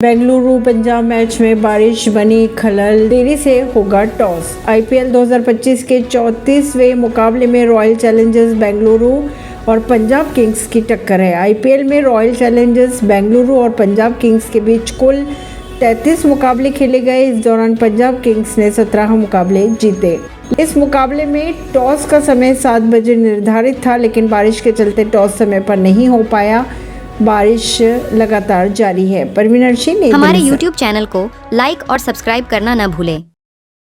Bengaluru Punjab match में बारिश बनी खलल, देरी से होगा टॉस। आईपीएल 2025 के 34वें मुकाबले में रॉयल चैलेंजर्स बेंगलुरु और पंजाब किंग्स की टक्कर है। आईपीएल में रॉयल चैलेंजर्स बेंगलुरु और पंजाब किंग्स के बीच कुल 33 मुकाबले खेले गए। इस दौरान पंजाब किंग्स ने 17 मुकाबले जीते। इस मुकाबले में टॉस का समय 7 बजे निर्धारित था, लेकिन बारिश के चलते टॉस समय पर नहीं हो पाया। बारिश लगातार जारी है। परवीन अर्शी ने हमारे YouTube चैनल को लाइक और सब्सक्राइब करना न भूलें।